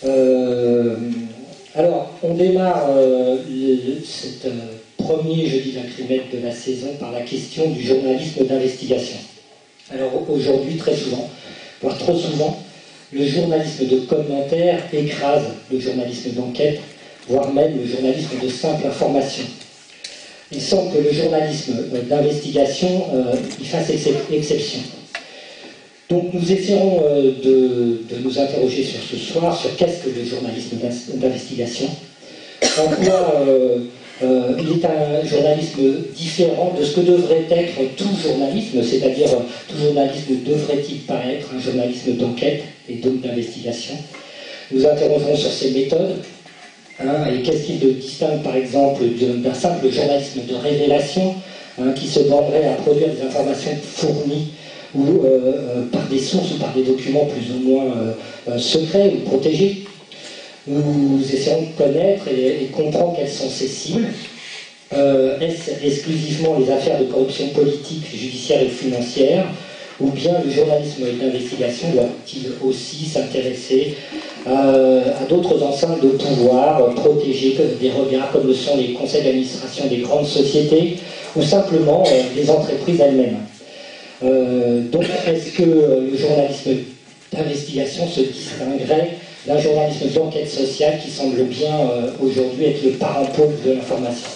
Alors, on démarre cet premier jeudi d'Acrimed de la saison par la question du journalisme d'investigation. Alors aujourd'hui, très souvent, voire trop souvent, le journalisme de commentaire écrase le journalisme d'enquête, voire même le journalisme de simple information. Il semble que le journalisme d'investigation y fasse exception. Donc nous essaierons de nous interroger sur ce soir sur qu'est-ce que le journalisme d'investigation, en quoi il est un journalisme différent de ce que devrait être tout journalisme, c'est-à-dire tout journalisme devrait-il pas être un journalisme d'enquête et donc d'investigation. Nous interrogerons sur ses méthodes, et qu'est-ce qui le distingue par exemple d'un simple journalisme de révélation qui se bornerait à produire des informations fournies ou par des sources ou par des documents plus ou moins secrets ou protégés. Nous essaierons de connaître et comprendre quelles sont ces cibles. Est-ce exclusivement les affaires de corruption politique, judiciaire et financière, ou bien le journalisme d'investigation doit-il aussi s'intéresser à d'autres enceintes de pouvoir protégées des regards comme le sont les conseils d'administration des grandes sociétés ou simplement les entreprises elles-mêmes. Donc est-ce que le journalisme d'investigation se distinguerait d'un journalisme d'enquête sociale qui semble bien aujourd'hui être le parent pauvre de l'information?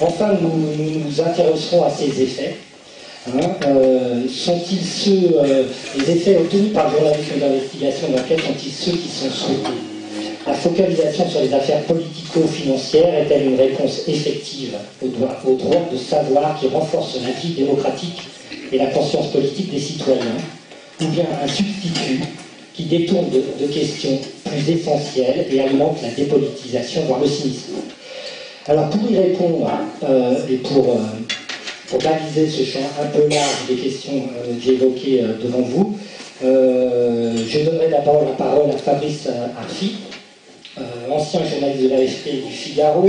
Enfin, nous nous intéresserons à ces effets. Sont-ils les effets obtenus par le journalisme d'investigation d'enquête, sont-ils ceux qui sont souhaités? La focalisation sur les affaires politico-financières est-elle une réponse effective au droit de savoir qui renforce la vie démocratique et la conscience politique des citoyens, ou bien un substitut qui détourne de questions plus essentielles et alimente la dépolitisation, voire le cynisme? Alors pour y répondre et pour baliser ce champ un peu large des questions que j'ai évoquées devant vous, je donnerai d'abord la parole à Fabrice Arfi, ancien journaliste de l'AFP et du Figaro.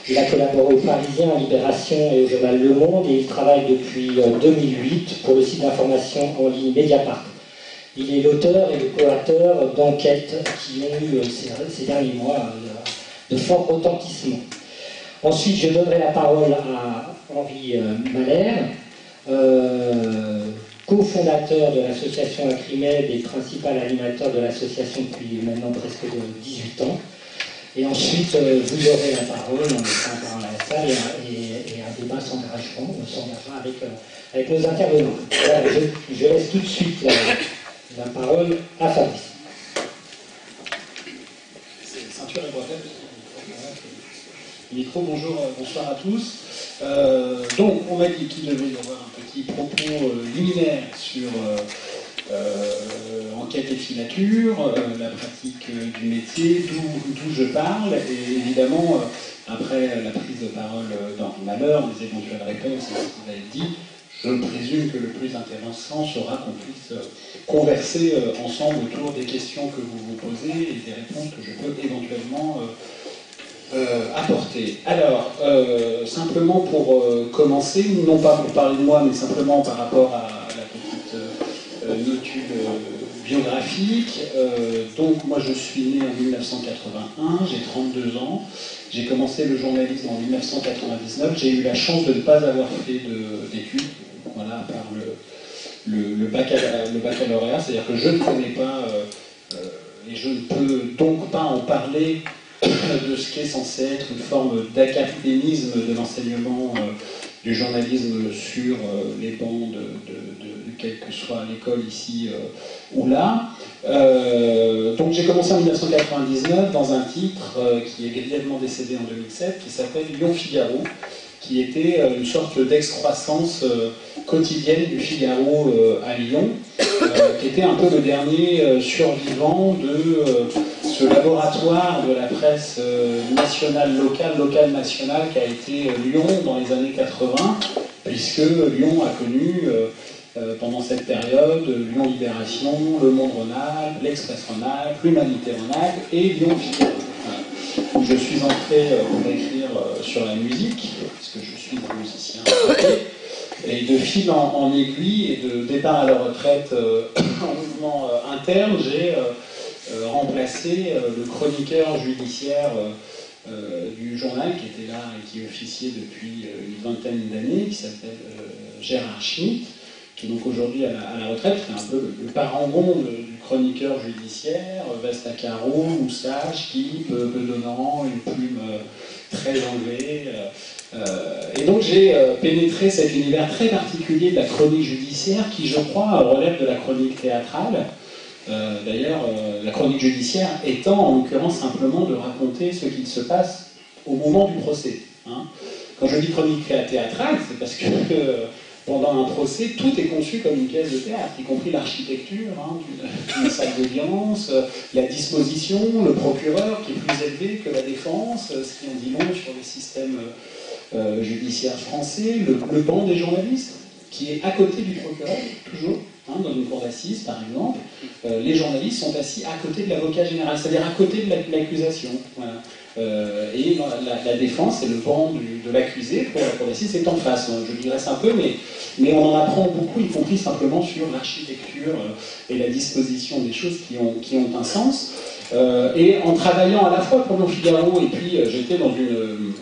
Il a collaboré au Parisien, à Libération et au journal Le Monde, et il travaille depuis 2008 pour le site d'information en ligne Mediapart. Il est l'auteur et le co-auteur d'enquêtes qui ont eu ces derniers mois de fort retentissement. Ensuite, je donnerai la parole à Henri Malher, cofondateur de l'association Acrimed et principal animateur de l'association depuis maintenant presque 18 ans. Et ensuite, vous aurez la parole en étant dans la salle et un débat s'engagera avec nos intervenants. Voilà, je laisse tout de suite la parole à Fabrice. C'est ceinture et bretelles. Micro, bonsoir à tous. Donc, on m'a dit qu'il devait y avoir un petit propos liminaire sur enquête et filature, la pratique du métier, d'où je parle, et évidemment, après la prise de parole d'Henri Malher, les éventuelles réponses à ce qui va être dit, je présume que le plus intéressant sera qu'on puisse converser ensemble autour des questions que vous vous posez et des réponses que je peux éventuellement apporter. Alors, simplement pour commencer, non pas pour parler de moi, mais simplement par rapport à la petite notule biographique. Donc, moi, je suis né en 1981, j'ai 32 ans. J'ai commencé le journalisme en 1999. J'ai eu la chance de ne pas avoir fait d'études, voilà, à part le baccalauréat, c'est-à-dire que je ne connais pas, et je ne peux donc pas en parler de ce qui est censé être une forme d'académisme de l'enseignement du journalisme sur les bancs de quelle que soit l'école ici ou là. Donc j'ai commencé en 1999 dans un titre qui est grièvement décédé en 2007, qui s'appelle Lyon-Figaro, qui était une sorte d'excroissance quotidienne du Figaro à Lyon, qui était un peu le dernier survivant de ce laboratoire de la presse nationale, locale, nationale, qui a été Lyon dans les années 80, puisque Lyon a connu, pendant cette période, Lyon Libération, Le Monde Rhône-Alpes, l'Express Rhône-Alpes, l'Humanité Rhône-Alpes et Lyon Figaro. Où je suis entré pour écrire sur la musique, parce que je suis un musicien. Et de fil en aiguille et de départ à la retraite en mouvement interne, j'ai remplacé le chroniqueur judiciaire du journal qui était là et qui officiait depuis une vingtaine d'années, qui s'appelle Gérard Schmitt, qui est donc aujourd'hui à la retraite, qui est un peu le parangon du chroniqueur judiciaire, veste à carreaux, moustache, pipe, bedonnant, une plume très enlevée. Et donc j'ai pénétré cet univers très particulier de la chronique judiciaire qui, je crois, relève de la chronique théâtrale. D'ailleurs, la chronique judiciaire étant en l'occurrence simplement de raconter ce qu'il se passe au moment du procès. Hein. Quand je dis chronique théâtrale, c'est parce que pendant un procès, tout est conçu comme une pièce de théâtre, y compris l'architecture hein, d'une salle d'audience, la disposition, le procureur qui est plus élevé que la défense, ce qui en dit long sur le système judiciaire français, le banc des journalistes, qui est à côté du procureur, toujours. Hein, dans une cour d'assises, par exemple, les journalistes sont assis à côté de l'avocat général, c'est-à-dire à côté de l'accusation. Voilà. Et la défense et le banc de l'accusé pour la cour d'assises est en face. Je digresse un peu, mais on en apprend beaucoup, y compris simplement sur l'architecture et la disposition des choses qui ont un sens. Et en travaillant à la fois pour Lyon-Figaro, et puis j'étais dans une...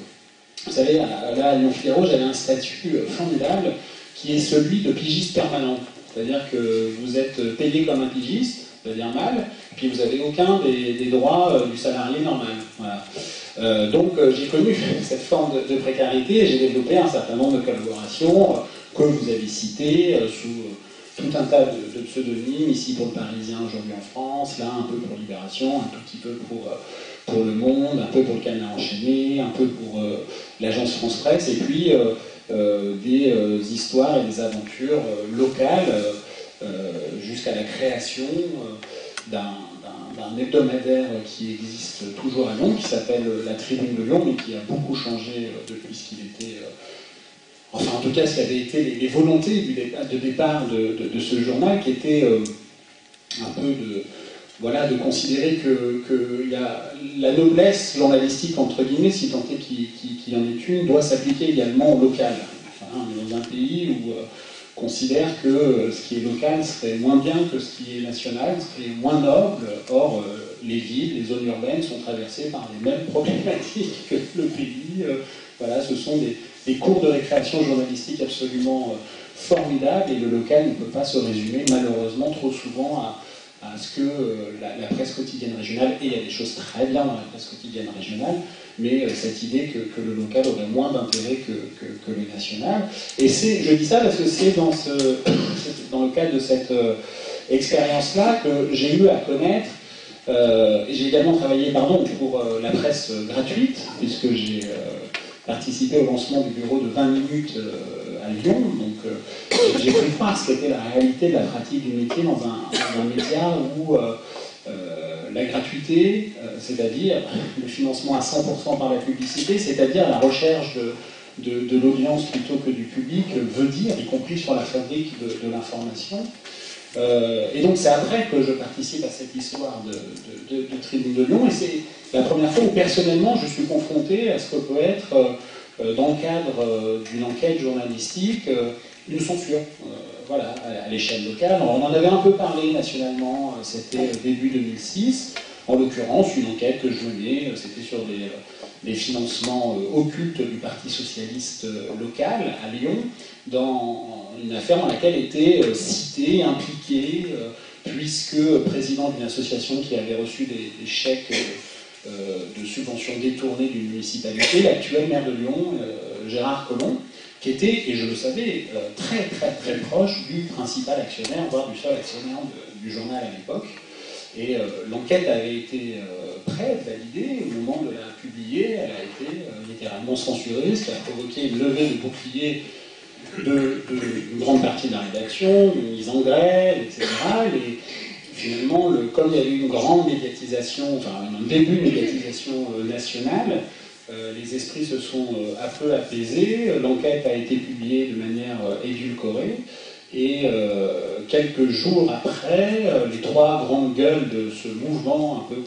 Vous savez, là, à Lyon-Figaro, j'avais un statut formidable qui est celui de pigiste permanent. C'est-à-dire que vous êtes payé comme un pigiste, c'est-à-dire mal, puis vous n'avez aucun des droits du salarié normal. Voilà. Donc j'ai connu cette forme de précarité et j'ai développé un certain nombre de collaborations que vous avez citées sous tout un tas de pseudonymes, ici pour le Parisien, aujourd'hui en France, là un peu pour Libération, un tout petit peu pour Le Monde, un peu pour le Canard enchaîné, un peu pour l'agence France Presse, et puis des histoires et des aventures locales jusqu'à la création d'un hebdomadaire qui existe toujours à Lyon, qui s'appelle La Tribune de Lyon, mais qui a beaucoup changé depuis ce qu'il était... Enfin, en tout cas, ce qui avait été les volontés de départ de ce journal, qui était un peu de considérer que la noblesse journalistique, entre guillemets, si tant est qu'il y en ait une, doit s'appliquer également au local. Enfin, on est dans un pays où on considère que ce qui est local serait moins bien que ce qui est national, serait moins noble. Or, les villes, les zones urbaines sont traversées par les mêmes problématiques que le pays. Voilà, ce sont des cours de récréation journalistique absolument formidables, et le local ne peut pas se résumer, malheureusement, trop souvent à ce que la presse quotidienne régionale, et il y a des choses très bien dans la presse quotidienne régionale, mais cette idée que le local aurait moins d'intérêt que le national. Et je dis ça parce que c'est dans le cadre de cette expérience-là que j'ai eu à connaître, et j'ai également travaillé pour la presse gratuite, puisque j'ai participé au lancement du bureau de 20 minutes à Lyon, donc j'ai pu voir ce qu'était la réalité de la pratique du métier dans un média où la gratuité, c'est-à-dire le financement à 100% par la publicité, c'est-à-dire la recherche de l'audience plutôt que du public, veut dire, y compris sur la fabrique de l'information. Et donc c'est après que je participe à cette histoire de Tribune de Lyon, et c'est la première fois où personnellement je suis confronté à ce que peut être, dans le cadre d'une enquête journalistique, une censure, voilà, à l'échelle locale. Alors, on en avait un peu parlé nationalement, c'était début 2006, en l'occurrence une enquête que je menais, c'était sur des financements occultes du Parti socialiste local à Lyon, dans une affaire dans laquelle était cité, impliqué, puisque président d'une association qui avait reçu des chèques de subventions détournées d'une municipalité, l'actuel maire de Lyon, Gérard Collomb, qui était, et je le savais, très très très proche du principal actionnaire, voire du seul actionnaire du journal à l'époque. Et l'enquête avait été prête, validée, au moment de la publier, elle a été littéralement censurée, ce qui a provoqué une levée de bouclier d'une grande partie de la rédaction, une mise en grève, etc. Et finalement, comme il y a eu une grande médiatisation, enfin un début de médiatisation nationale, les esprits se sont un peu apaisés, l'enquête a été publiée de manière édulcorée, et quelques jours après, les trois grandes gueules de ce mouvement un peu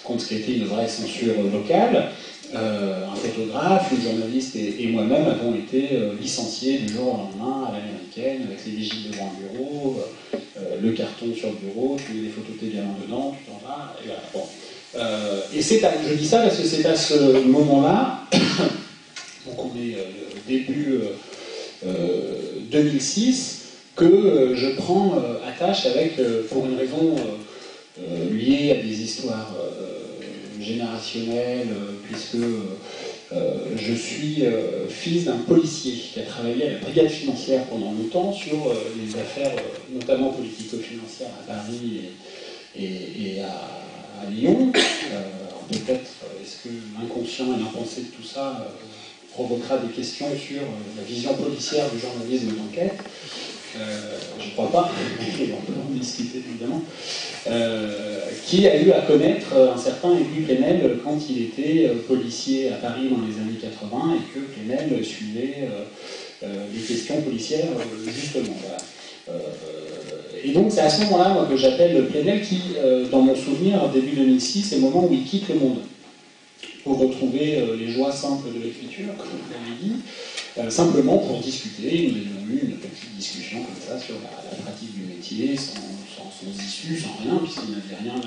contre ce qui était une vraie censure locale, un photographe, une journaliste et moi-même avons été licenciés du jour au lendemain à l'américaine, avec les vigiles devant le bureau, le carton sur le bureau, tu mets des photos de tes gamins dedans, tu t'en vas, et voilà. Bon. Je dis ça parce que c'est à ce moment-là, donc on est début 2006, que je prends attache avec, pour une raison liée à des histoires générationnelles, puisque je suis fils d'un policier qui a travaillé à la brigade financière pendant longtemps sur les affaires, notamment politico-financières à Paris et à Lyon. Peut-être est-ce que l'inconscient et l'impensé de tout ça provoquera des questions sur la vision policière du journalisme d'enquête. Je ne crois pas, mais on peut en discuter évidemment. Qui a eu à connaître un certain Louis Plenel quand il était policier à Paris dans les années 80 et que Plenel suivait les questions policières justement. Voilà. Et donc c'est à ce moment-là que j'appelle Plenel qui, dans mon souvenir, début 2006, c'est le moment où il quitte le monde pour retrouver les joies simples de l'écriture, comme vous l'avez dit, simplement pour discuter. Nous avons eu une petite discussion comme ça sur la pratique du métier, sans issue, sans rien, puisqu'il n'avait rien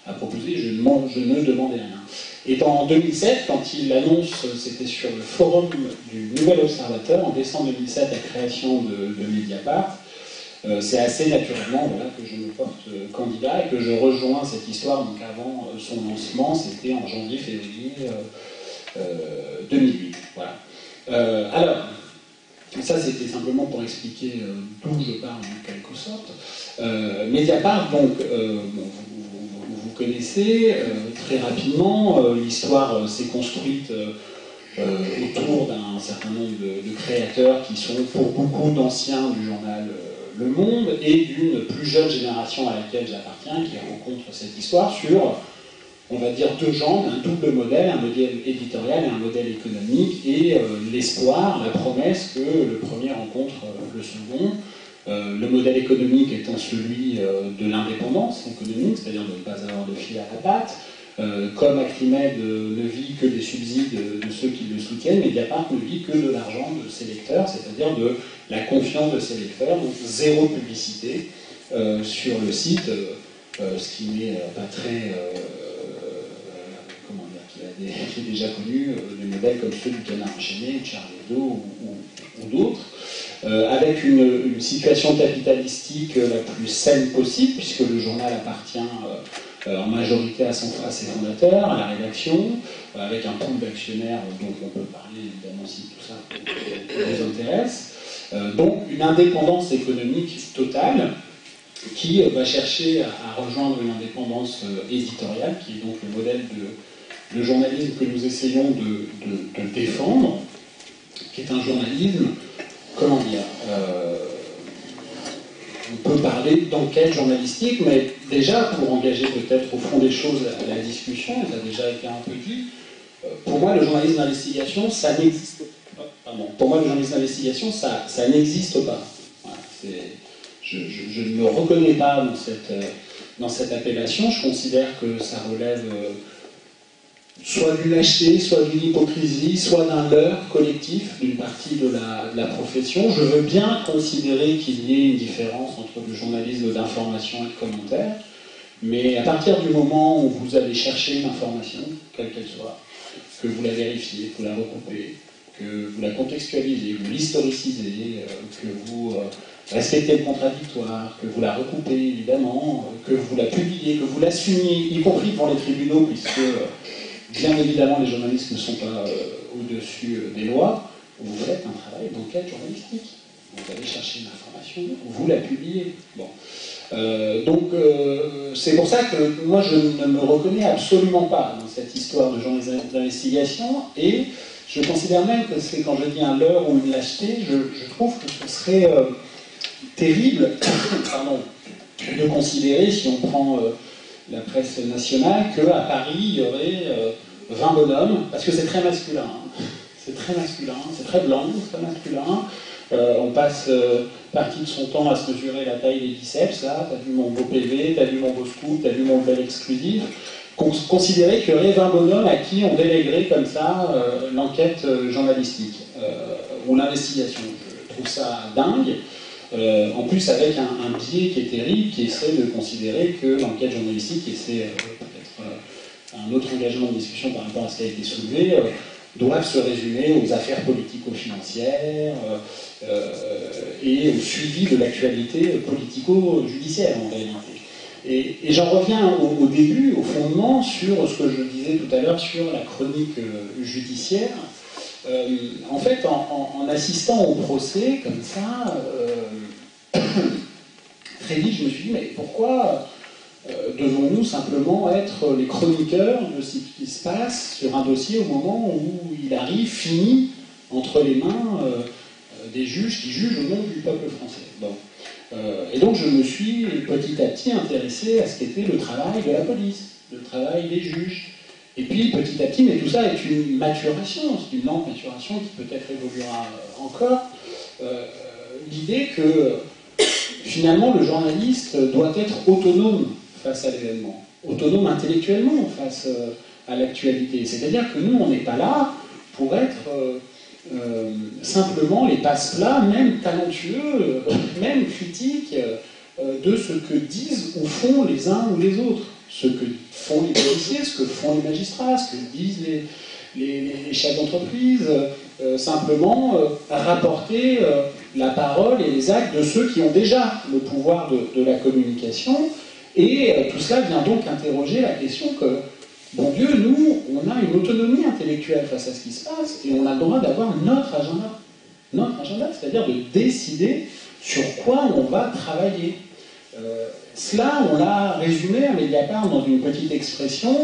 à proposer, je ne demandais rien. Et en 2007, quand il annonce, c'était sur le forum du Nouvel Observateur, en décembre 2007, la création de Mediapart, c'est assez naturellement voilà, que je me porte candidat et que je rejoins cette histoire. Donc avant son lancement, c'était en janvier-février 2008. Voilà. Alors, ça c'était simplement pour expliquer d'où je parle en quelque sorte. Mediapart, donc, vous connaissez très rapidement, l'histoire s'est construite autour d'un certain nombre de créateurs qui sont pour beaucoup d'anciens du journal Le Monde et d'une plus jeune génération à laquelle j'appartiens qui rencontre cette histoire sur, on va dire, deux jambes, un double modèle, un modèle éditorial et un modèle économique, et l'espoir, la promesse que le premier rencontre le second. Le modèle économique étant celui de l'indépendance économique, c'est-à-dire de ne pas avoir de fil à la patte. Comme Acrimed ne vit que des subsides de ceux qui le soutiennent, Mediapart ne vit que de l'argent de ses lecteurs, c'est-à-dire de la confiance de ses lecteurs, donc zéro publicité sur le site, ce qui n'est pas très... comment dire, qui est déjà connu, des modèles comme ceux du Canard enchaîné, de Charlie Hebdo ou d'autres. Avec une situation capitalistique la plus saine possible, puisque le journal appartient en majorité à ses fondateurs, à la rédaction, avec un pool d'actionnaires dont on peut parler évidemment si tout ça vous intéresse. Donc une indépendance économique totale qui va chercher à rejoindre une indépendance éditoriale, qui est donc le modèle de journalisme que nous essayons de défendre, qui est un journalisme, comment dire, on peut parler d'enquête journalistique, mais déjà, pour engager peut-être au fond des choses la discussion, ça a déjà été un peu dit, pour moi, le journalisme d'investigation, ça n'existe pas. Pardon. Pour moi, le journalisme d'investigation, ça n'existe pas. Voilà, je ne me reconnais pas dans cette appellation. Je considère que ça relève soit d'une lâcheté, soit d'une hypocrisie, soit d'un leurre collectif d'une partie de la profession. Je veux bien considérer qu'il y ait une différence entre le journalisme d'information et de commentaire, mais à partir du moment où vous allez chercher une information, quelle qu'elle soit, que vous la vérifiez, que vous la recoupez, que vous la contextualisez, que vous l'historicisez, que vous respectez le contradictoire, que vous la recoupez évidemment, que vous la publiez, que vous l'assumiez, y compris pour les tribunaux, puisque bien évidemment les journalistes ne sont pas au-dessus des lois, vous faites un travail d'enquête journalistique. Vous allez chercher une information, vous la publiez. Bon. Donc c'est pour ça que moi je ne me reconnais absolument pas dans cette histoire de journalisme d'investigation, et je considère même que c'est, quand je dis un leurre ou une lâcheté, je trouve que ce serait terrible pardon, de considérer, si on prend la presse nationale, qu'à Paris il y aurait 20 bonhommes, parce que c'est très masculin. Hein. C'est très masculin, c'est très blanc, c'est très masculin. On passe partie de son temps à se mesurer la taille des biceps, là, t'as vu mon beau PV, t'as vu mon beau scoop, t'as vu mon bel exclusif. Considérer qu'il y aurait 20 bonhommes à qui on déléguerait comme ça l'enquête journalistique ou l'investigation. Je trouve ça dingue. en plus avec un biais qui est terrible, qui serait de considérer que l'enquête journalistique, et c'est peut-être un autre engagement de discussion par rapport à ce qui a été soulevé, doivent se résumer aux affaires politico-financières et au suivi de l'actualité politico-judiciaire en réalité. Et j'en reviens au début, au fondement, sur ce que je disais tout à l'heure sur la chronique judiciaire. En fait, en assistant au procès, comme ça, très vite, je me suis dit, mais pourquoi devons-nous simplement être les chroniqueurs de ce qui se passe sur un dossier au moment où il arrive, fini, entre les mains des juges qui jugent au nom du peuple français. Bon. Et donc je me suis petit à petit intéressé à ce qu'était le travail de la police, le travail des juges. Et puis petit à petit, mais tout ça est une maturation, c'est une lente maturation qui peut-être évoluera encore, l'idée que finalement le journaliste doit être autonome face à l'événement, autonome intellectuellement face à l'actualité. C'est-à-dire que nous, on n'est pas là pour être simplement les passe-plats, même talentueux, même critiques de ce que disent ou font les uns ou les autres. Ce que font les policiers, ce que font les magistrats, ce que disent les chefs d'entreprise, simplement rapporter la parole et les actes de ceux qui ont déjà le pouvoir de la communication. Et tout cela vient donc interroger la question que, bon Dieu, nous, on a une autonomie intellectuelle face à ce qui se passe, et on a le droit d'avoir notre agenda. Notre agenda, c'est-à-dire de décider sur quoi on va travailler. Cela, on l'a résumé à Mediapart dans une petite expression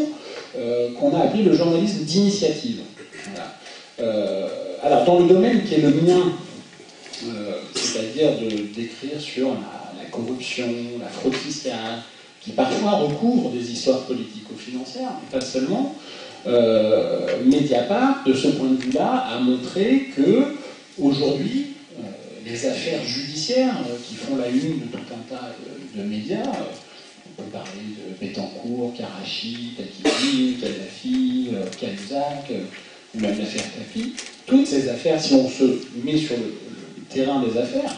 qu'on a appelée le journalisme d'initiative. Voilà. Alors, dans le domaine qui est le mien, c'est-à-dire d'écrire sur la corruption, la fraude fiscale, qui parfois recouvre des histoires politico-financières, mais pas seulement, Mediapart, de ce point de vue-là, a montré que aujourd'hui, les affaires judiciaires qui font la une de tout un tas de médias, on peut parler de Bettencourt, Karachi, Takiki, Kadhafi, Cahuzac, ou même l'affaire Tapi, toutes ces affaires, si on se met sur le terrain des affaires,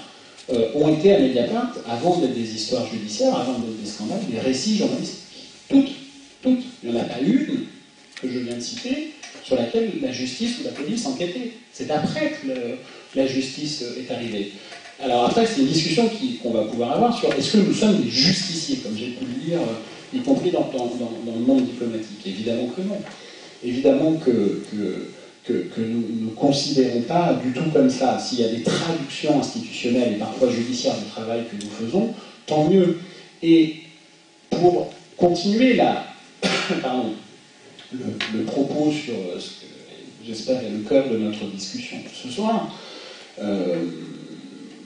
ont été à Mediapart, avant d'être des histoires judiciaires, avant d'être des scandales, des récits journalistiques. Toutes. Il n'y en a pas une que je viens de citer sur laquelle la justice ou la police enquêtait. C'est après que la justice est arrivée. Alors après, c'est une discussion qu'on va pouvoir avoir sur est-ce que nous sommes des justiciers, comme j'ai pu le lire, y compris dans le monde diplomatique. Évidemment que non. Évidemment que nous ne considérons pas du tout comme ça. S'il y a des traductions institutionnelles et parfois judiciaires du travail que nous faisons, tant mieux. Et pour continuer le propos sur ce que j'espère est le cœur de notre discussion ce soir,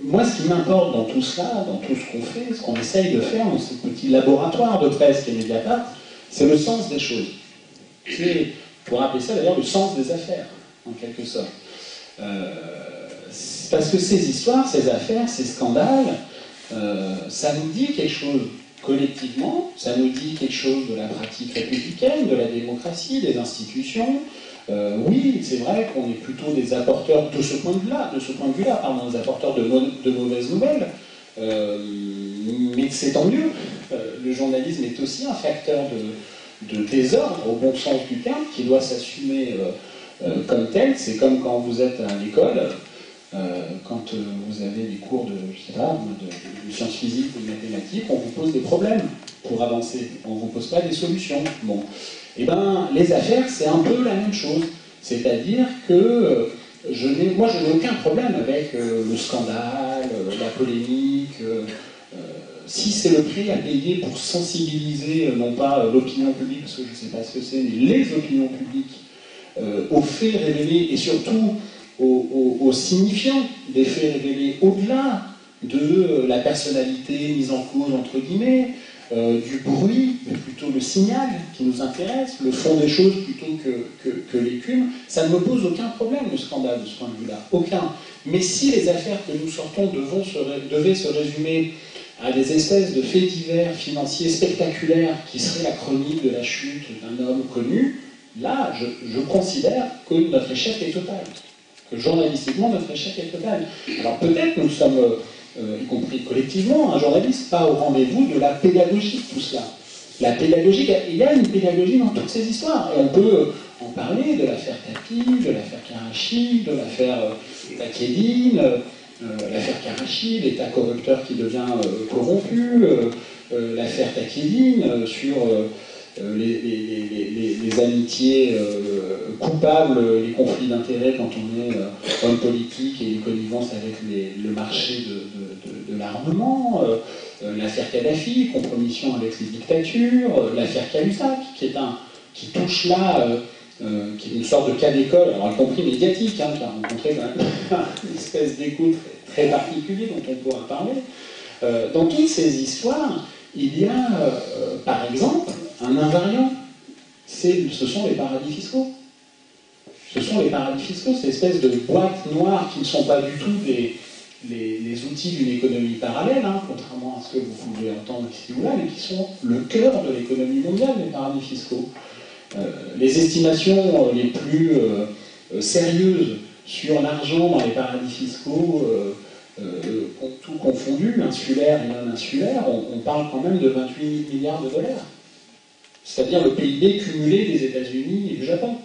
moi ce qui m'importe dans tout cela, dans tout ce qu'on fait, ce qu'on essaye de faire dans ce petit laboratoire de presse qu'est Mediapart, c'est le sens des choses. C'est, pour appeler ça d'ailleurs, le sens des affaires, en quelque sorte. Parce que ces histoires, ces affaires, ces scandales, ça nous dit quelque chose collectivement, ça nous dit quelque chose de la pratique républicaine, de la démocratie, des institutions. Oui, c'est vrai qu'on est plutôt des apporteurs de ce point de vue-là, des apporteurs de mauvaises nouvelles, mais c'est tant mieux. Le journalisme est aussi un facteur de désordre, au bon sens du terme, qui doit s'assumer comme tel. C'est comme quand vous êtes à l'école, quand vous avez des cours de sciences physiques ou de mathématiques, on vous pose des problèmes pour avancer, on ne vous pose pas des solutions. Bon. Eh bien, les affaires, c'est un peu la même chose. C'est-à-dire que moi, je n'ai aucun problème avec le scandale, la polémique, si c'est le prix à payer pour sensibiliser, non pas l'opinion publique, parce que je ne sais pas ce que c'est, mais les opinions publiques, aux faits révélés et surtout aux signifiants des faits révélés, au-delà de la personnalité mise en cause, entre guillemets, du bruit, mais plutôt le signal qui nous intéresse, le fond des choses plutôt que l'écume, ça ne me pose aucun problème, le scandale, de ce point de vue-là. Aucun. Mais si les affaires que nous sortons devaient se résumer à des espèces de faits divers financiers spectaculaires qui seraient la chronique de la chute d'un homme connu, là, je considère que notre échec est total. Que journalistiquement, notre échec est total. Alors peut-être nous sommes y compris collectivement, un journaliste, pas au rendez-vous de la pédagogie de tout cela. La pédagogie, il y a une pédagogie dans toutes ces histoires. Et on peut en parler de l'affaire Tapi, de l'affaire Karachi, de l'affaire Takedine, l'affaire Karachi, l'État corrupteur qui devient corrompu, l'affaire Takedine sur les amitiés coupables, les conflits d'intérêts quand on est homme politique et les connivences avec le marché de l'armement, l'affaire Kadhafi, compromission avec les dictatures, l'affaire Cahuzac, qui touche là, qui est une sorte de cas d'école, alors y compris médiatique, qui a rencontré quand même une espèce d'écoute très particulier dont on pourra parler. Dans toutes ces histoires, il y a, par exemple, un invariant. Ce sont les paradis fiscaux. Ce sont les paradis fiscaux, ces espèces de boîtes noires qui ne sont pas du tout les outils d'une économie parallèle, contrairement à ce que vous pouvez entendre ici ou là, mais qui sont le cœur de l'économie mondiale, les paradis fiscaux. Les estimations les plus sérieuses sur l'argent dans les paradis fiscaux, tout confondu, insulaire et non insulaire, on parle quand même de 28 milliards de dollars. C'est-à-dire le PIB cumulé des États-Unis et du Japon.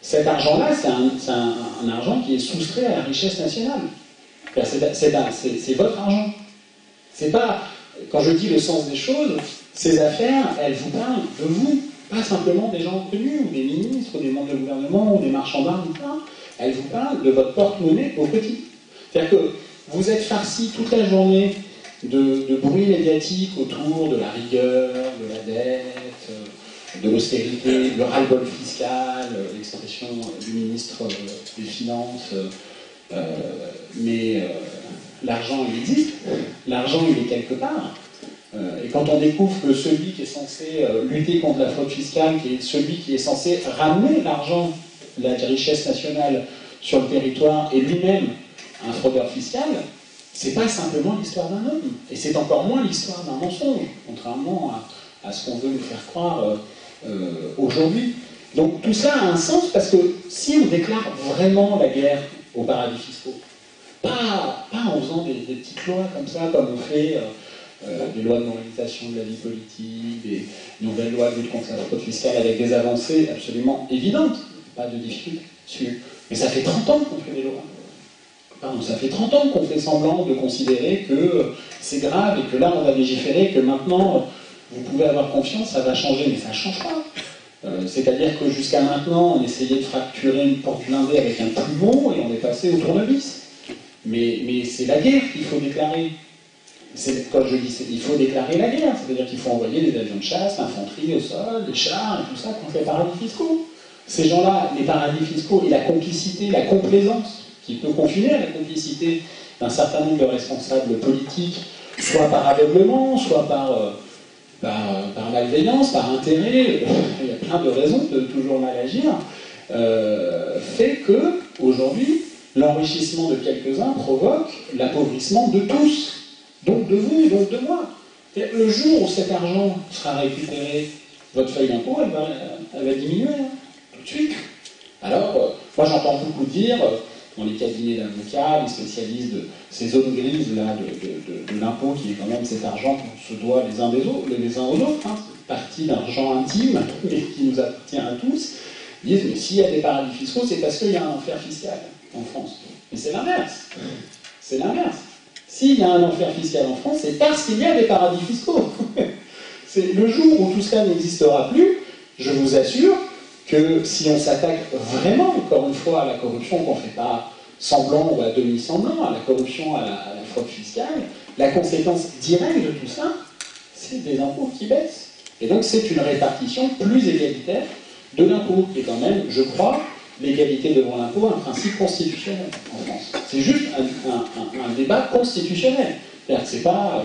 Cet argent-là, c'est un argent qui est soustrait à la richesse nationale. C'est votre argent. C'est pas, quand je dis le sens des choses, ces affaires, elles vous parlent de vous, pas simplement des gens connus, ou des ministres, ou des membres de gouvernement, ou des marchands d'armes, elles vous parlent de votre porte-monnaie au petit. C'est-à-dire que vous êtes farci toute la journée de bruit médiatique autour de la rigueur, de la dette, de l'austérité, le ras-le-bol fiscal, l'expression du ministre des Finances, mais l'argent il existe, l'argent il est quelque part, et quand on découvre que celui qui est censé lutter contre la fraude fiscale, qui est celui qui est censé ramener l'argent, la richesse nationale sur le territoire, est lui-même un fraudeur fiscal, c'est pas simplement l'histoire d'un homme, et c'est encore moins l'histoire d'un mensonge, contrairement à ce qu'on veut nous faire croire aujourd'hui. Donc tout ça a un sens, parce que si on déclare vraiment la guerre aux paradis fiscaux, pas en faisant des petites lois comme ça, comme on fait des lois de normalisation de la vie politique, des nouvelles lois de lutte contre la fraude fiscale avec des avancées absolument évidentes, pas de difficulté dessus. Mais ça fait 30 ans qu'on fait des lois. Pardon, ça fait 30 ans qu'on fait semblant de considérer que c'est grave et que là on va légiférer, que maintenant vous pouvez avoir confiance, ça va changer, mais ça ne change pas. C'est-à-dire que jusqu'à maintenant on essayait de fracturer une porte blindée avec un plumeau et on est passé au tournevis. Mais c'est la guerre qu'il faut déclarer. Quand je dis il faut déclarer la guerre, c'est-à-dire qu'il faut envoyer des avions de chasse, l'infanterie au sol, des chars et tout ça contre les paradis fiscaux. Ces gens-là, les paradis fiscaux et la complicité, la complaisance, qui peut confiner à la complicité d'un certain nombre de responsables politiques, soit par aveuglement, soit par malveillance, par intérêt, il y a plein de raisons de toujours mal agir, fait que, aujourd'hui, l'enrichissement de quelques-uns provoque l'appauvrissement de tous, donc de vous et donc de moi. Le jour où cet argent sera récupéré, votre feuille d'impôt, elle va diminuer, tout de suite. Alors, moi j'entends beaucoup dire, dans les cabinets d'avocats, les spécialistes de ces zones grises là, de l'impôt, qui est quand même cet argent qu'on se doit les uns aux autres, c'est partie d'argent intime, mais qui nous appartient à tous, disent, mais s'il y a des paradis fiscaux, c'est parce qu'il y a un enfer fiscal en France. Mais c'est l'inverse. C'est l'inverse. S'il y a un enfer fiscal en France, c'est parce qu'il y a des paradis fiscaux. C'est le jour où tout cela n'existera plus, je vous assure que si on s'attaque vraiment, encore une fois, à la corruption, qu'on ne fait pas semblant ou à demi-semblant, à la corruption, à la fraude fiscale, la conséquence directe de tout ça, c'est des impôts qui baissent. Et donc c'est une répartition plus égalitaire de l'impôt, qui est quand même, je crois, l'égalité devant l'impôt, un principe constitutionnel en France. C'est juste un débat constitutionnel. C'est-à-dire que c'est pas...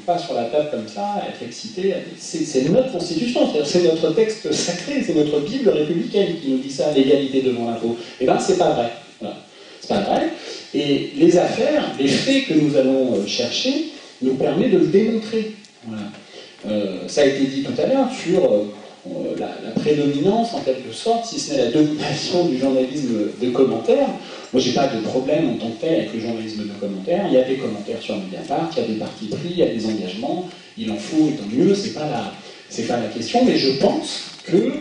pas sur la table comme ça, être excité. C'est notre constitution, c'est notre texte sacré, c'est notre Bible républicaine qui nous dit ça, l'égalité devant l'impôt. Eh bien, c'est pas vrai. Voilà. C'est pas vrai. Et les affaires, les faits que nous allons chercher, nous permettent de le démontrer. Voilà. Ça a été dit tout à l'heure sur la prédominance, en quelque sorte, si ce n'est la domination du journalisme de commentaires. Moi, j'ai pas de problème en tant que tel avec le journalisme de commentaires. Il y a des commentaires sur Mediapart, il y a des partis pris, il y a des engagements. Il en faut, et tant mieux, c'est pas la question. Mais je pense que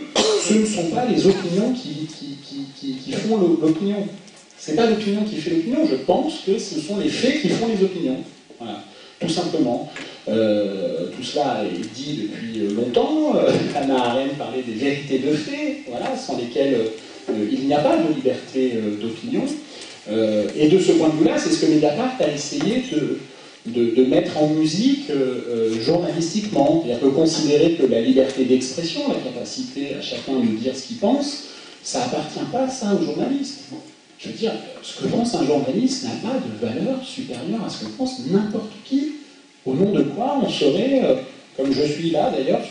ce ne sont pas les opinions qui font l'opinion. C'est pas l'opinion qui fait l'opinion. Je pense que ce sont les faits qui font les opinions. Voilà, tout simplement. Tout cela est dit depuis longtemps. Hannah Arendt parlait des vérités de fait, voilà, sans lesquelles il n'y a pas de liberté d'opinion. Et de ce point de vue-là, c'est ce que Mediapart a essayé de mettre en musique journalistiquement. C'est-à-dire que considérer que la liberté d'expression, la capacité à chacun de dire ce qu'il pense, ça appartient pas ça aux journalistes. Je veux dire, ce que pense un journaliste n'a pas de valeur supérieure à ce que pense n'importe qui. Au nom de quoi on serait, comme je suis là d'ailleurs,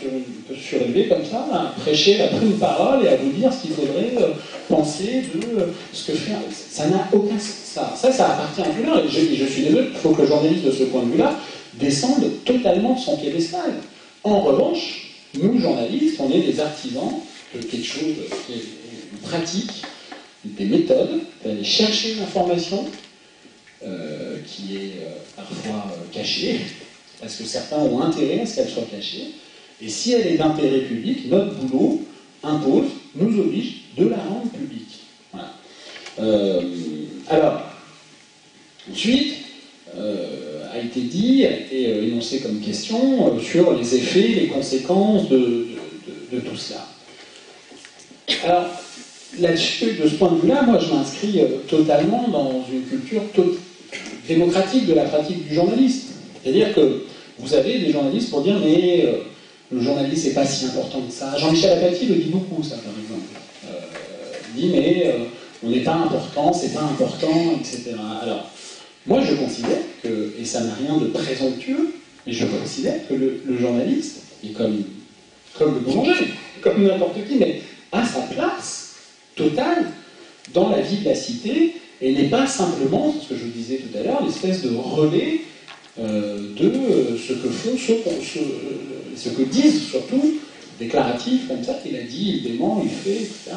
surélevé comme ça, à prêcher, à prendre une parole et à vous dire ce qu'il faudrait penser de ce que fait. Ça n'a aucun sens. Ça appartient à tout le monde. Et je suis désolé, il faut que le journaliste de ce point de vue-là descende totalement de son piédestal. En revanche, nous journalistes, on est des artisans de quelque chose qui est une pratique, des méthodes, d'aller chercher une information qui est parfois cachée, parce que certains ont intérêt à ce qu'elle soit cachée, et si elle est d'intérêt public, notre boulot impose, nous oblige de la rendre publique. Voilà. Alors, ensuite, a été énoncé comme question sur les effets, les conséquences de tout cela. Alors, là-dessus, de ce point de vue-là, moi je m'inscris totalement dans une culture démocratique de la pratique du journalisme. C'est-à-dire que vous avez des journalistes pour dire mais le journaliste c'est pas si important que ça. Jean-Michel Apathy le dit beaucoup ça par exemple. Il dit mais on n'est pas important, c'est pas important, etc. Alors moi je considère que, et ça n'a rien de présomptueux, mais je considère que le journaliste est comme le boulanger, comme n'importe qui, mais a sa place totale dans la vie de la cité et n'est pas simplement, c'est ce que je vous disais tout à l'heure, l'espèce de relais de ce que font ce que disent surtout déclaratifs comme ça, qu'il a dit, il dément, il fait, etc.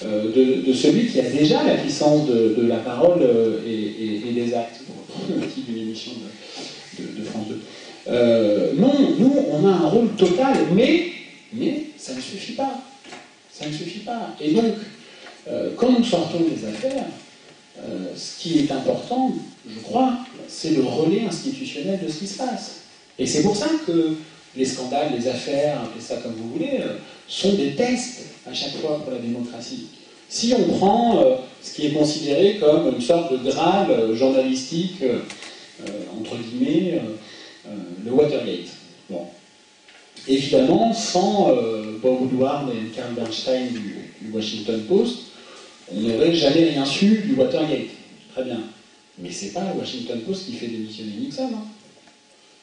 De celui qui a déjà la puissance de la parole et des actes. Pour le titre d'une émission de France 2. Non, nous, on a un rôle total, mais ça ne suffit pas. Ça ne suffit pas. Et donc, quand nous sortons des affaires, ce qui est important, je crois, c'est le relais institutionnel de ce qui se passe. Et c'est pour ça que les scandales, les affaires, appelez ça comme vous voulez, sont des tests à chaque fois pour la démocratie. Si on prend ce qui est considéré comme une sorte de Graal journalistique, entre guillemets, le Watergate. Bon. Évidemment, sans Bob Woodward et Carl Bernstein du Washington Post, on n'aurait jamais rien su du Watergate. Très bien. Mais c'est pas le Washington Post qui fait démissionner Nixon. Hein.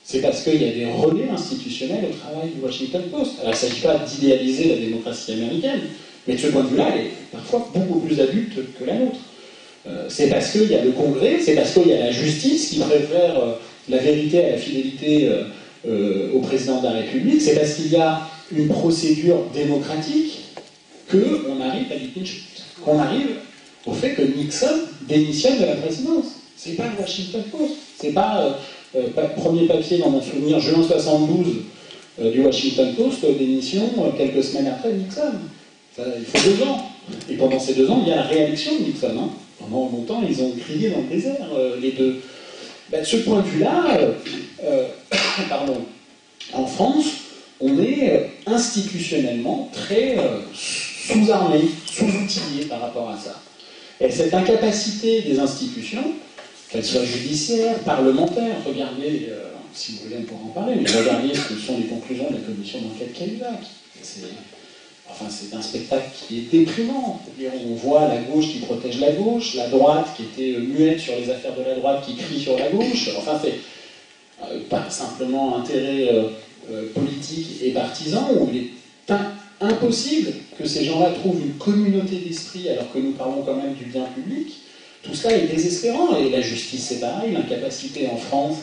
C'est parce qu'il y a des relais institutionnels au travail du Washington Post. Alors il ne s'agit pas d'idéaliser la démocratie américaine, mais de ce point de vue-là, elle est parfois beaucoup plus adulte que la nôtre. C'est parce qu'il y a le Congrès, c'est parce qu'il y a la justice qui préfère la vérité à la fidélité au président de la République, c'est parce qu'il y a une procédure démocratique qu'on arrive à l'impeachment, qu'on arrive au fait que Nixon démissionne de la présidence. C'est pas le Washington Post, c'est pas premier papier dans mon souvenir, juin 72 du Washington Post, démission quelques semaines après Nixon. Ça, il faut 2 ans. Et pendant ces 2 ans, il y a la réélection de Nixon. Hein. Pendant longtemps, ils ont crié dans le désert, les deux. Ben, de ce point de vue-là, pardon, en France, on est institutionnellement très sous-armé, sous-outillé par rapport à ça. Et cette incapacité des institutions, qu'elles soient judiciaires, parlementaires, regardez, si vous voulez on pourra en parler, mais regardez ce que sont les conclusions de la commission d'enquête Cahuzac. C'est un spectacle qui est déprimant. On voit la gauche qui protège la gauche, la droite qui était muette sur les affaires de la droite qui crie sur la gauche. Enfin, c'est pas simplement intérêt politique et partisan, où il est impossible que ces gens-là trouvent une communauté d'esprit alors que nous parlons quand même du bien public. Tout cela est désespérant. Et la justice, c'est pareil. L'incapacité en France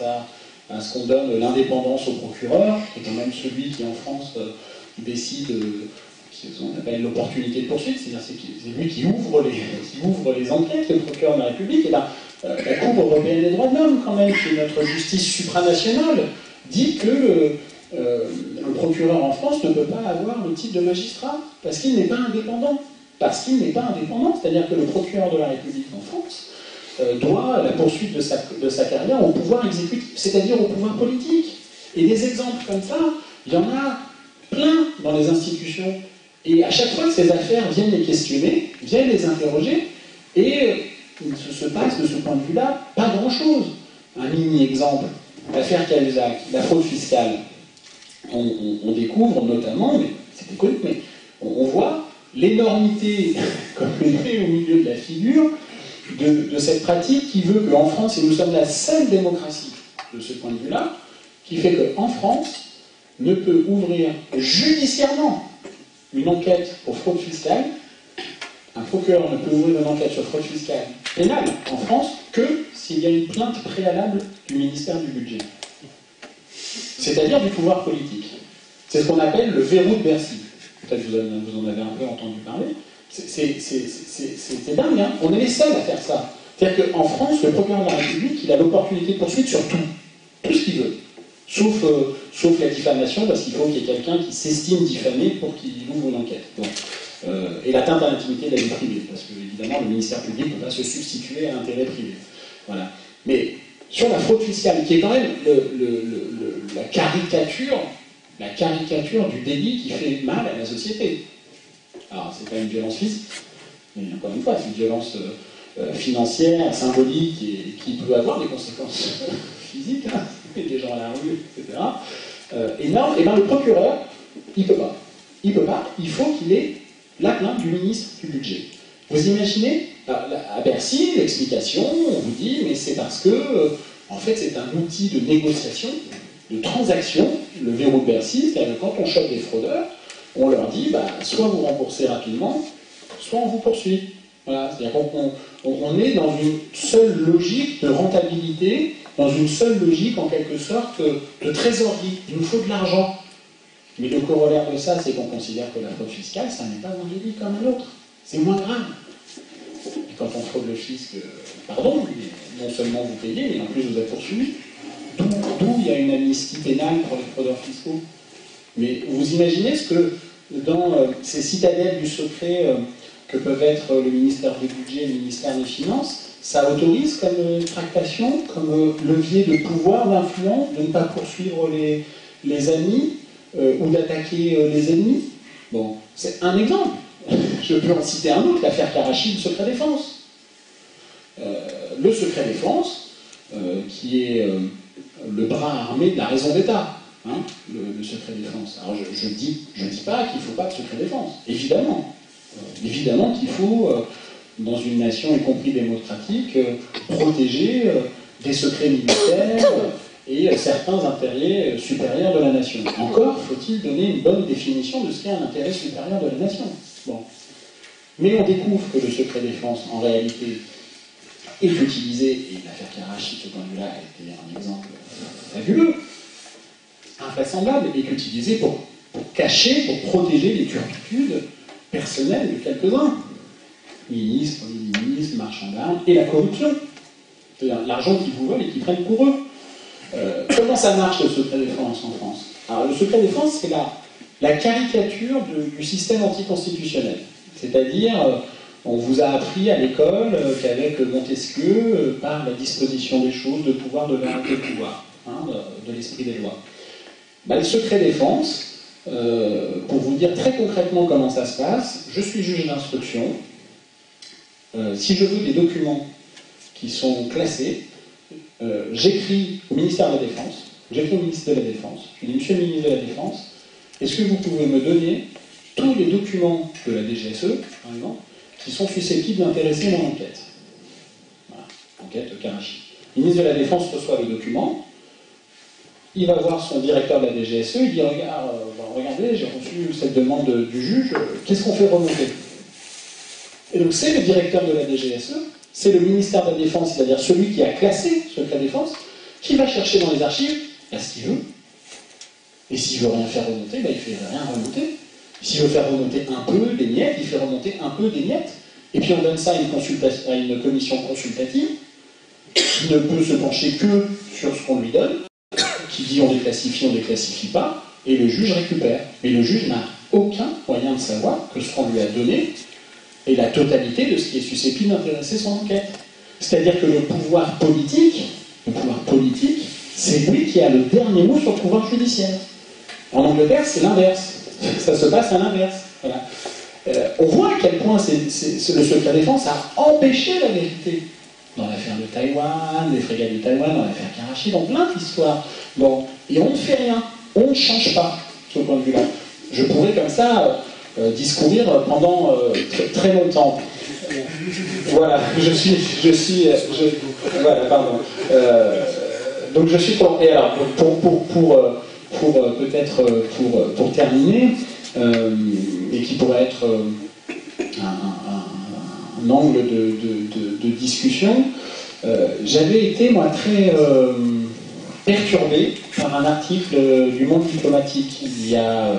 à ce qu'on donne l'indépendance au procureur, qui est quand même celui qui, en France, décide ce qu'on appelle l'opportunité de poursuite, c'est-à-dire c'est lui qui ouvre les enquêtes, le procureur de la République, et là, la Cour européenne des droits de l'homme, quand même, qui est notre justice supranationale, dit que un procureur en France ne peut pas avoir le titre de magistrat, parce qu'il n'est pas indépendant. Parce qu'il n'est pas indépendant, c'est-à-dire que le procureur de la République en France doit la poursuite de sa carrière au pouvoir exécutif, c'est-à-dire au pouvoir politique. Et des exemples comme ça, il y en a plein dans les institutions. Et à chaque fois que ces affaires viennent les questionner, viennent les interroger, et il se passe de ce point de vue-là pas grand-chose. Un mini-exemple, l'affaire Cahuzac, la fraude fiscale. On découvre notamment, mais c'était connu, mais on voit l'énormité, comme l'épée au milieu de la figure, de cette pratique qui veut qu'en France, et nous sommes la seule démocratie de ce point de vue-là, qui fait qu'en France, ne peut ouvrir judiciairement une enquête pour fraude fiscale, un procureur ne peut ouvrir une enquête sur fraude fiscale pénale en France que s'il y a une plainte préalable du ministère du Budget. C'est-à-dire du pouvoir politique. C'est ce qu'on appelle le verrou de Bercy. Peut-être que vous en avez un peu entendu parler. C'est dingue, hein. On est les seuls à faire ça. C'est-à-dire qu'en France, le procureur de la République, il a l'opportunité de poursuivre sur tout ce qu'il veut. Sauf la diffamation, parce qu'il faut qu'il y ait quelqu'un qui s'estime diffamé pour qu'il ouvre une enquête. Bon. Et l'atteinte à l'intimité de la vie privée, parce que, évidemment, le ministère public ne peut pas se substituer à l'intérêt privé. Voilà. Mais sur la fraude fiscale, qui est quand même la caricature du délit qui fait mal à la société. Alors, c'est pas une violence physique, mais encore une fois, c'est une violence financière, symbolique, et qui peut avoir des conséquences physiques, hein, des gens à la rue, etc. Et non, et ben le procureur, il peut pas. Il peut pas, il faut qu'il ait la plainte du ministre du Budget. Vous imaginez, à Bercy, l'explication, on vous dit, mais c'est parce que, en fait, c'est un outil de négociation, de transaction, le verrou de Bercy, c'est-à-dire que quand on chope des fraudeurs, on leur dit, bah, soit vous remboursez rapidement, soit on vous poursuit. Voilà, c'est-à-dire qu'on est dans une seule logique de rentabilité, dans une seule logique, en quelque sorte, de trésorerie. Il nous faut de l'argent. Mais le corollaire de ça, c'est qu'on considère que la fraude fiscale, ça n'est pas un délit comme un autre. C'est moins grave. Et quand on fraude le fisc, pardon, non seulement vous payez, mais en plus vous êtes poursuivi. D'où il y a une amnistie pénale pour les fraudeurs fiscaux. Mais vous imaginez ce que, dans ces citadelles du secret que peuvent être le ministère du Budget et le ministère des Finances, ça autorise comme tractation, comme levier de pouvoir, d'influence, de ne pas poursuivre les amis ou d'attaquer les ennemis. Bon, c'est un exemple. Je peux en citer un autre, l'affaire Karachi, le secret défense. Le secret défense, qui est le bras armé de la raison d'État, hein, le secret défense. Alors je dis pas qu'il ne faut pas de secret défense, évidemment. Évidemment qu'il faut, dans une nation, y compris démocratique, protéger des secrets militaires et certains intérêts supérieurs de la nation. Encore faut-il donner une bonne définition de ce qu'est un intérêt supérieur de la nation. Bon. Mais on découvre que le secret défense, en réalité, est utilisé, et l'affaire Karachi, de ce point de vue-là, a été un exemple fabuleux, invraisemblable, est utilisé pour cacher, pour protéger les turpitudes personnelles de quelques-uns. Ministres, ministres, marchands d'armes, et la corruption. C'est-à-dire l'argent qu'ils vous volent et qu'ils prennent pour eux. Comment ça marche le secret défense en France? Alors le secret défense, c'est la caricature du système anticonstitutionnel. C'est-à-dire, on vous a appris à l'école qu'avec Montesquieu, par la disposition des choses, de pouvoir de la de pouvoir, hein, de l'esprit des lois. Ben, le secret défense, pour vous dire très concrètement comment ça se passe, je suis juge d'instruction. Si je veux des documents qui sont classés, j'écris au ministère de la Défense, je dis, Monsieur le ministre de la Défense, est-ce que vous pouvez me donner tous les documents de la DGSE, par exemple, qui sont susceptibles d'intéresser mon enquête? Voilà, enquête Karachi. Le ministre de la Défense reçoit les documents, il va voir son directeur de la DGSE, il dit, regardez, j'ai reçu cette demande du juge, qu'est-ce qu'on fait remonter? Et donc c'est le directeur de la DGSE, c'est le ministère de la Défense, c'est-à-dire celui qui a classé secret défense, qui va chercher dans les archives ce qu'il veut. Et s'il veut rien faire remonter, il fait rien remonter. S'il veut faire remonter un peu des miettes, il fait remonter un peu des miettes. Et puis on donne ça à une commission consultative qui ne peut se pencher que sur ce qu'on lui donne, qui dit on ne déclassifie pas, et le juge récupère. Et le juge n'a aucun moyen de savoir que ce qu'on lui a donné est la totalité de ce qui est susceptible d'intéresser son enquête. C'est-à-dire que le pouvoir politique, c'est lui qui a le dernier mot sur le pouvoir judiciaire. En Angleterre, c'est l'inverse. Ça se passe à l'inverse. Voilà. On voit à quel point le secret défense a empêché la vérité. Dans l'affaire de Taïwan, les frégates de Taïwan, dans l'affaire Karachi, dans plein d'histoires. Bon, et on ne fait rien. On ne change pas, ce point de vue-là. Je pourrais comme ça discourir pendant très longtemps. Voilà, voilà, pardon. Donc je suis pour. Et alors, pour terminer, et qui pourrait être un angle de discussion, j'avais été, moi, très perturbé par un article du Monde diplomatique il y a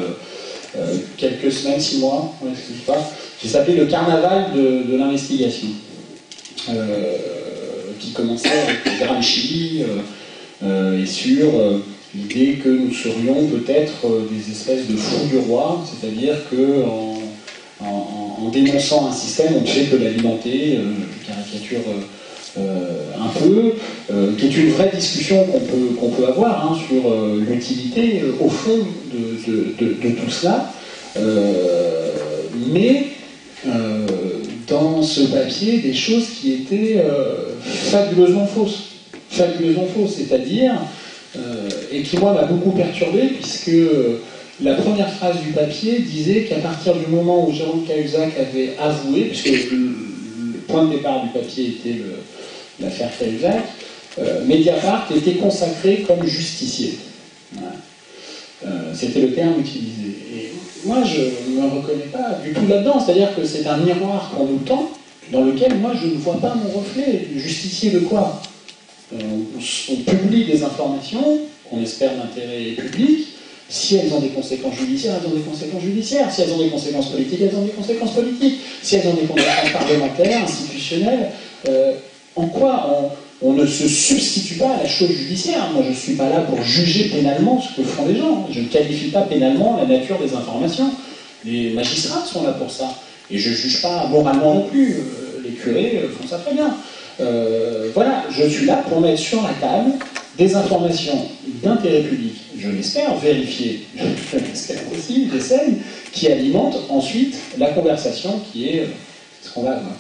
quelques semaines, 6 mois, je ne sais pas, qui s'appelait Le Carnaval de l'investigation, qui commençait avec Gramsci et sur l'idée que nous serions peut-être des espèces de fous du roi, c'est-à-dire qu'en dénonçant un système, on ne fait que l'alimenter, caricature un peu, qui est une vraie discussion qu'on peut avoir hein, sur l'utilité, au fond, de tout cela. Mais dans ce papier, des choses qui étaient fabuleusement fausses. Fabuleusement fausses, c'est-à-dire, et qui, moi, m'a beaucoup perturbé, puisque la première phrase du papier disait qu'à partir du moment où Jérôme Cahuzac avait avoué, puisque le point de départ du papier était l'affaire Cahuzac, Mediapart était consacré comme justicier. Voilà. C'était le terme utilisé. Et moi, je ne me reconnais pas du tout là-dedans. C'est-à-dire que c'est un miroir qu'on nous tend, dans lequel moi, je ne vois pas mon reflet. Justicier de quoi ? On publie des informations qu'on espère d'intérêt public. Si elles ont des conséquences judiciaires, elles ont des conséquences judiciaires. Si elles ont des conséquences politiques, elles ont des conséquences politiques. Si elles ont des conséquences parlementaires, institutionnelles, en quoi on ne se substitue pas à la chose judiciaire. Moi, je ne suis pas là pour juger pénalement ce que font les gens. Je ne qualifie pas pénalement la nature des informations. Les magistrats sont là pour ça. Et je ne juge pas moralement non plus. Les curés font ça très bien. Voilà, je suis là pour mettre sur la table des informations d'intérêt public, je l'espère, vérifiées, je l'espère aussi, j'essaye, qui alimentent ensuite la conversation qui est ce qu'on va avoir.